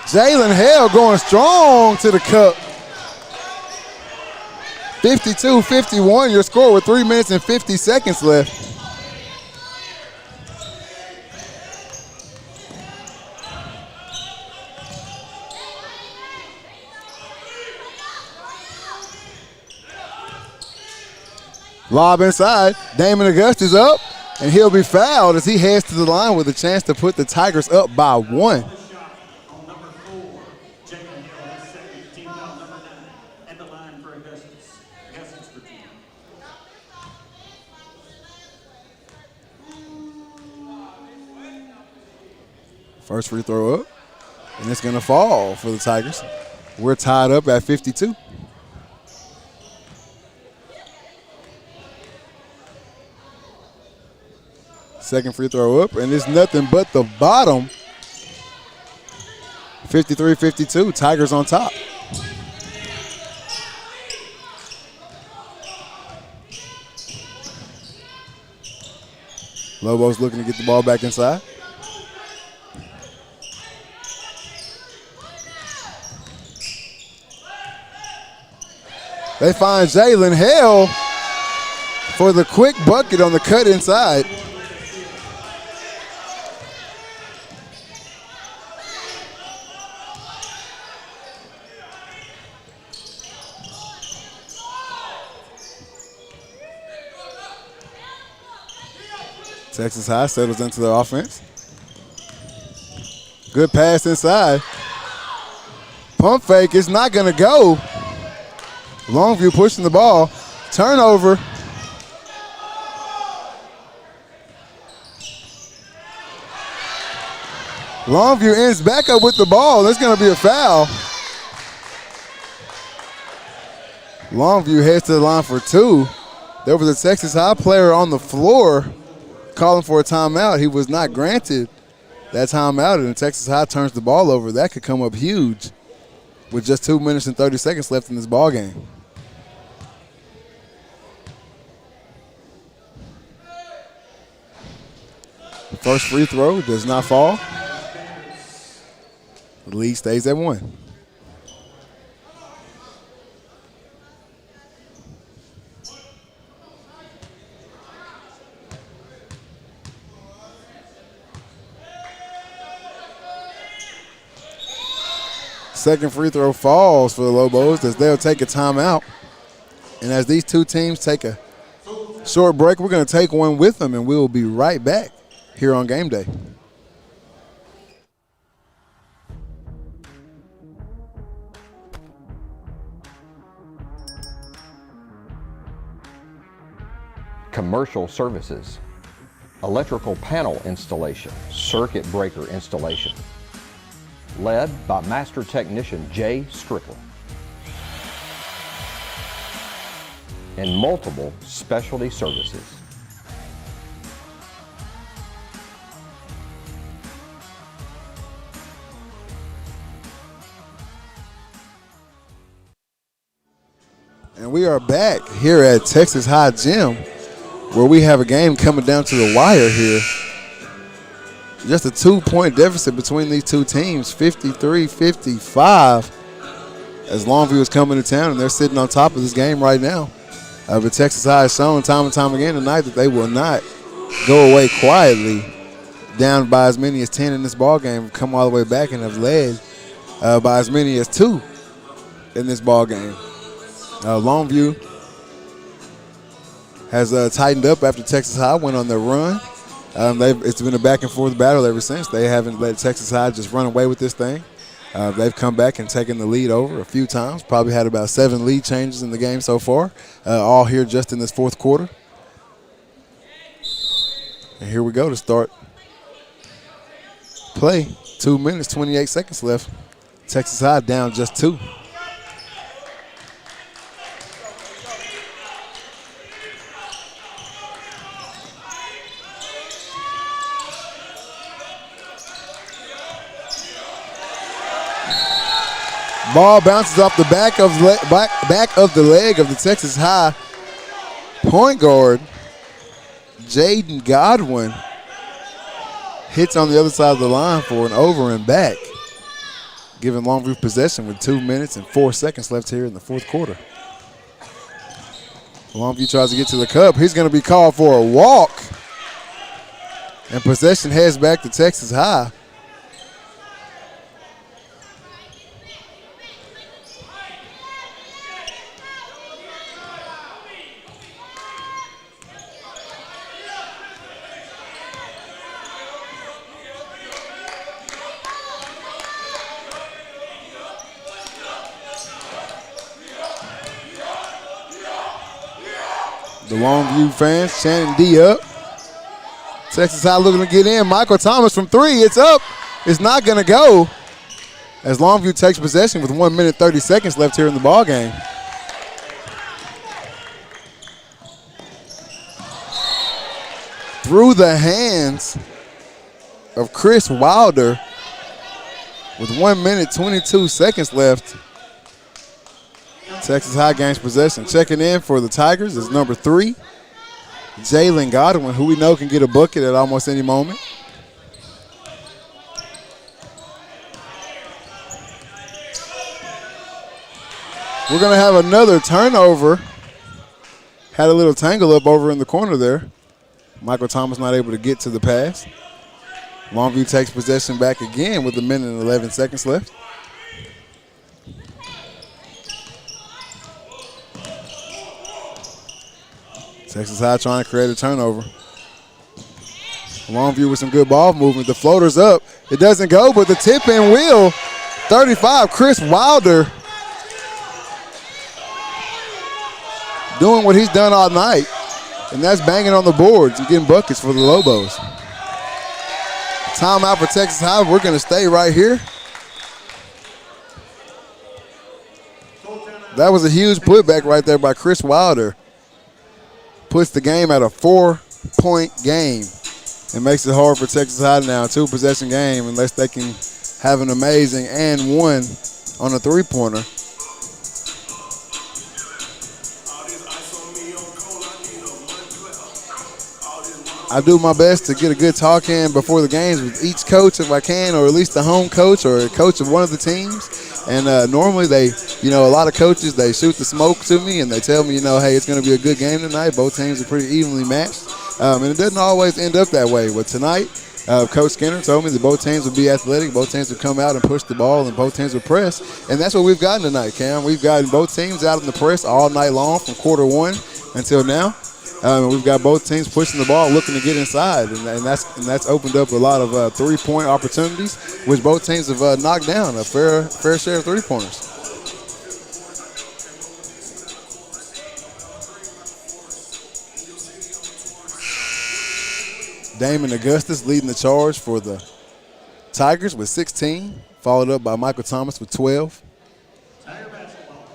Jalen Hale going strong to the cup. 52-51, your score with 3 minutes and 50 seconds left. Lob inside, Damon Augustus up, and he'll be fouled as he heads to the line with a chance to put the Tigers up by 1. First free throw up, and it's going to fall for the Tigers. We're tied up at 52. Second free throw up, and it's nothing but the bottom. 53-52, Tigers on top. Lobos looking to get the ball back inside. They find Jalen Hale for the quick bucket on the cut inside. Texas High settles into the offense. Good pass inside. Pump fake is not going to go. Longview pushing the ball. Turnover. Longview ends back up with the ball. There's going to be a foul. Longview heads to the line for two. There was a Texas High player on the floor calling for a timeout. He was not granted that timeout, and Texas High turns the ball over. That could come up huge with just 2 minutes and 30 seconds left in this ball game. First free throw does not fall. The lead stays at 1. Second free throw falls for the Lobos as they'll take a timeout. And as these two teams take a short break, we're going to take one with them, and we will be right back here on Game Day.
Commercial services, electrical panel installation, circuit breaker installation, led by Master Technician Jay Strickland, and multiple specialty services.
And we are back here at Texas High Gym, where we have a game coming down to the wire here. Just a 2-point deficit between these two teams, 53-55, as Longview is coming to town, and they're sitting on top of this game right now. But Texas High has shown time and time again tonight that they will not go away quietly, down by as many as 10 in this ball game, come all the way back and have led by as many as 2 in this ball game. Longview has tightened up after Texas High went on their run. It's been a back and forth battle ever since. They haven't let Texas High just run away with this thing. They've come back and taken the lead over a few times, probably had about 7 lead changes in the game so far, all here just in this fourth quarter. And here we go to start play. 2 minutes, 28 seconds left. Texas High down just 2. Ball bounces off the back of the leg of the Texas High point guard. Jaden Godwin hits on the other side of the line for an over and back, giving Longview possession with 2 minutes and 4 seconds left here in the fourth quarter. Longview tries to get to the cup. He's going to be called for a walk, and possession heads back to Texas High. The Longview fans chanting D up. Texas High looking to get in. Michael Thomas from 3. It's up. It's not going to go as Longview takes possession with 1 minute 30 seconds left here in the ball game. Through the hands of Chris Wilder with 1 minute 22 seconds left. Texas High gains possession. Checking in for the Tigers is number 3, Jalen Godwin, who we know can get a bucket at almost any moment. We're going to have another turnover. Had a little tangle up over in the corner there. Michael Thomas not able to get to the pass. Longview takes possession back again with 1 minute and 11 seconds left. Texas High trying to create a turnover. Longview with some good ball movement. The floater's up. It doesn't go, but the tip in will. 35, Chris Wilder. Doing what he's done all night, and that's banging on the boards and getting buckets for the Lobos. Timeout for Texas High. We're going to stay right here. That was a huge putback right there by Chris Wilder. Puts the game at a 4-point game and makes it hard for Texas High now. 2-possession game unless they can have an amazing and one on a three-pointer. I do my best to get a good talk in before the games with each coach if I can, or at least the home coach or a coach of one of the teams. And normally they, a lot of coaches, they shoot the smoke to me and they tell me, hey, it's going to be a good game tonight. Both teams are pretty evenly matched. And it doesn't always end up that way. But tonight, Coach Skinner told me that both teams would be athletic, both teams would come out and push the ball, and both teams would press. And that's what we've gotten tonight, Cam. We've gotten both teams out in the press all night long from quarter one until now. We've got both teams pushing the ball, looking to get inside, and that's opened up a lot of three-point opportunities, which both teams have knocked down a fair share of three-pointers. Damon Augustus leading the charge for the Tigers with 16, followed up by Michael Thomas with 12.
Tiger basketball.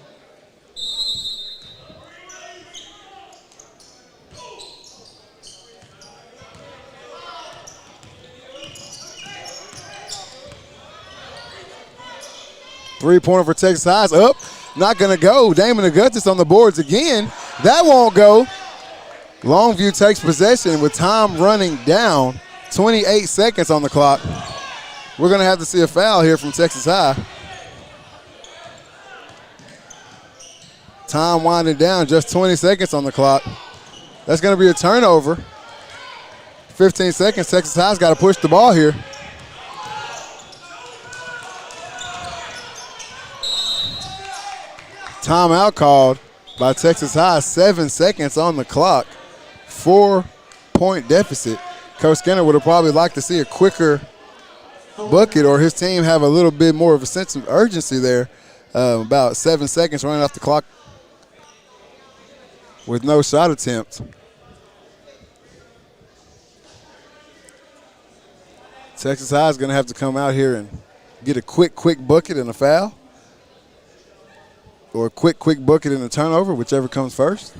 Three-pointer for Texas High's up. Not going to go. Damon Augustus on the boards again. That won't go. Longview takes possession with time running down. 28 seconds on the clock. We're going to have to see a foul here from Texas High. Time winding down, just 20 seconds on the clock. That's going to be a turnover. 15 seconds. Texas High's got to push the ball here. Timeout called by Texas High. 7 seconds on the clock. 4-point deficit. Coach Skinner would have probably liked to see a quicker bucket or his team have a little bit more of a sense of urgency there. About 7 seconds running off the clock with no shot attempt. Texas High is going to have to come out here and get a quick bucket and a foul. Or a quick bucket and a turnover, whichever comes first.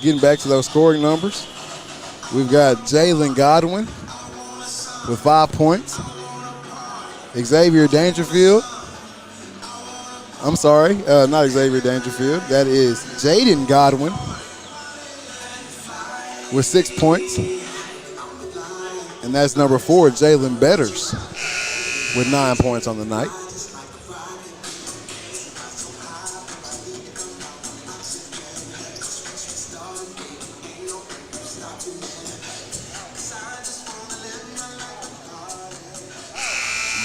Getting back to those scoring numbers, we've got Jalen Godwin with 5 points. Xavier Dangerfield. I'm sorry, not Xavier Dangerfield. That is Jaden Godwin with 6 points. And that's number 4, Jalen Betters, with 9 points on the night.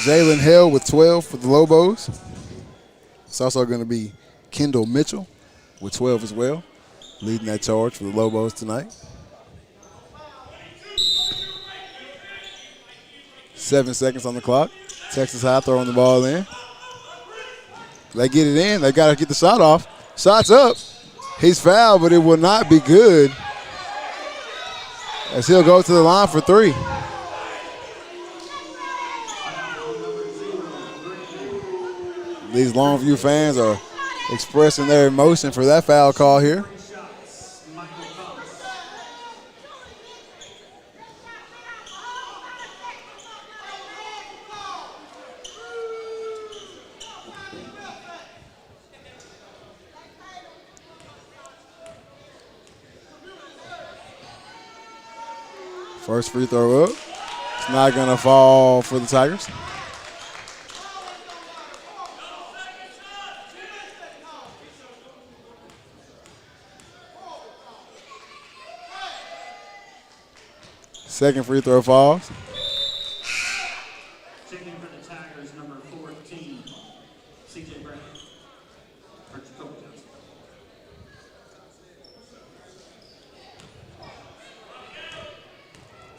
Jalen Hell with 12 for the Lobos. It's also going to be Kendall Mitchell with 12 as well, leading that charge for the Lobos tonight. 7 seconds on the clock. Texas High throwing the ball in. They get it in. They got to get the shot off. Shot's up. He's fouled, but it will not be good as he'll go to the line for 3. These Longview fans are expressing their emotion for that foul call here. First free throw up. It's not going to fall for the Tigers. Second free throw falls.
Checking for the Tigers, number 14, C.J. Brown. Or Jacoby Johnson.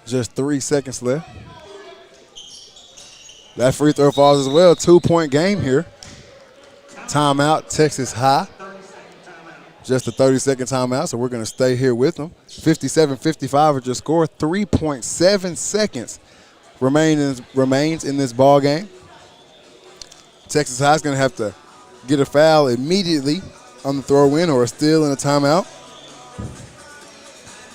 Just 3 seconds left. That free throw falls as well. 2-point game here. Timeout, Texas High. Just a 30-second timeout, so we're going to stay here with them. 57-55 is your score. 3.7 seconds remains in this ball game. Texas High is going to have to get a foul immediately on the throw-in, or a steal in a timeout,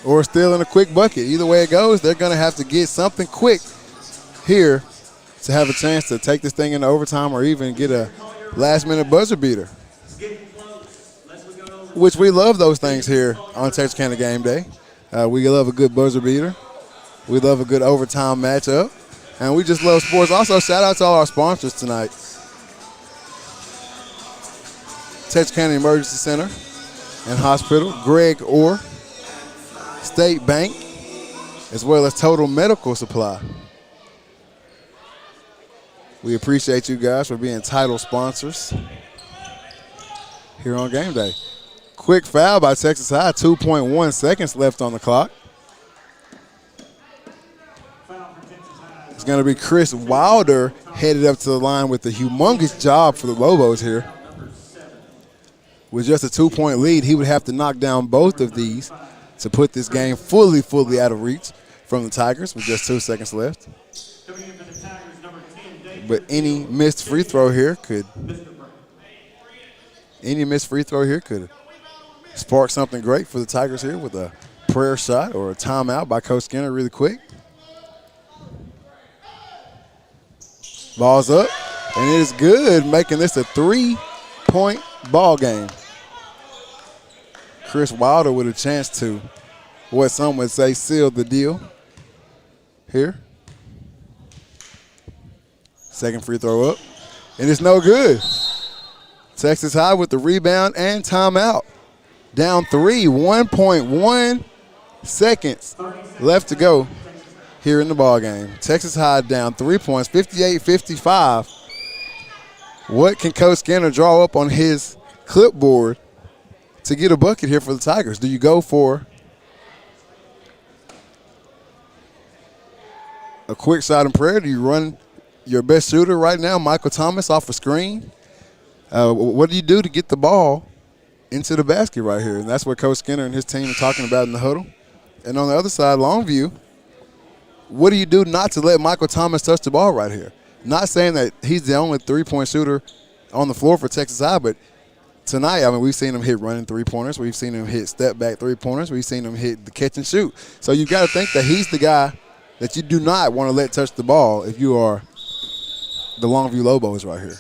or a steal in a quick bucket. Either way it goes, they're going to have to get something quick here to have a chance to take this thing into overtime, or even get a last-minute buzzer beater, which we love those things here on Texarkana Game Day. We love a good buzzer beater. We love a good overtime matchup. And we just love sports. Also, shout out to all our sponsors tonight. Texarkana Emergency Center and Hospital, Greg Orr, State Bank, as well as Total Medical Supply. We appreciate you guys for being title sponsors here on Game Day. Quick foul by Texas High, 2.1 seconds left on the clock. It's going to be Chris Wilder headed up to the line with a humongous job for the Lobos here. With just a 2-point lead, he would have to knock down both of these to put this game fully out of reach from the Tigers with just 2 seconds left. But any missed free throw here could spark something great for the Tigers here with a prayer shot or a timeout by Coach Skinner really quick. Ball's up, and it is good, making this a 3-point ball game. Chris Wilder with a chance to, what some would say, seal the deal here. Second free throw up, and it's no good. Texas High with the rebound and timeout. Down 3, 1.1 seconds left to go here in the ball game. Texas High down 3 points, 58-55. What can Coach Skinner draw up on his clipboard to get a bucket here for the Tigers? Do you go for a quick shot and prayer? Do you run your best shooter right now, Michael Thomas, off a screen? What do you do to get the ball into the basket right here? And that's what Coach Skinner and his team are talking about in the huddle. And on the other side, Longview, what do you do not to let Michael Thomas touch the ball right here? Not saying that he's the only three-point shooter on the floor for Texas High, but tonight, I mean, we've seen him hit running three-pointers. We've seen him hit step-back three-pointers. We've seen him hit the catch and shoot. So you've got to think that he's the guy that you do not want to let touch the ball if you are the Longview Lobos right here.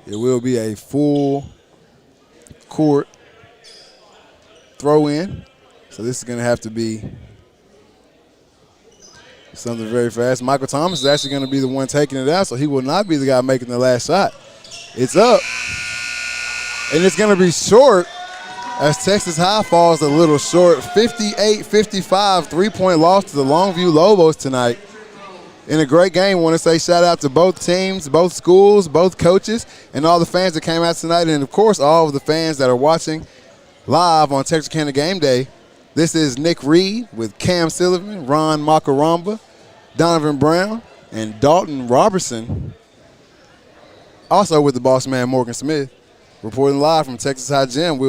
It will be a full court throw in. So this is going to have to be something very fast. Michael Thomas is actually going to be the one taking it out, so he will not be the guy making the last shot. It's up. And it's going to be short as Texas High falls a little short. 58-55, 3-point loss to the Longview Lobos tonight. In a great game, I want to say shout out to both teams, both schools, both coaches, and all the fans that came out tonight, and, of course, all of the fans that are watching live on Texarkana Game Day. This is Nick Reed with Cam Sullivan, Ron Makaramba, Donovan Brown, and Dalton Robertson. Also with the boss man, Morgan Smith, reporting live from Texas High Gym. We'll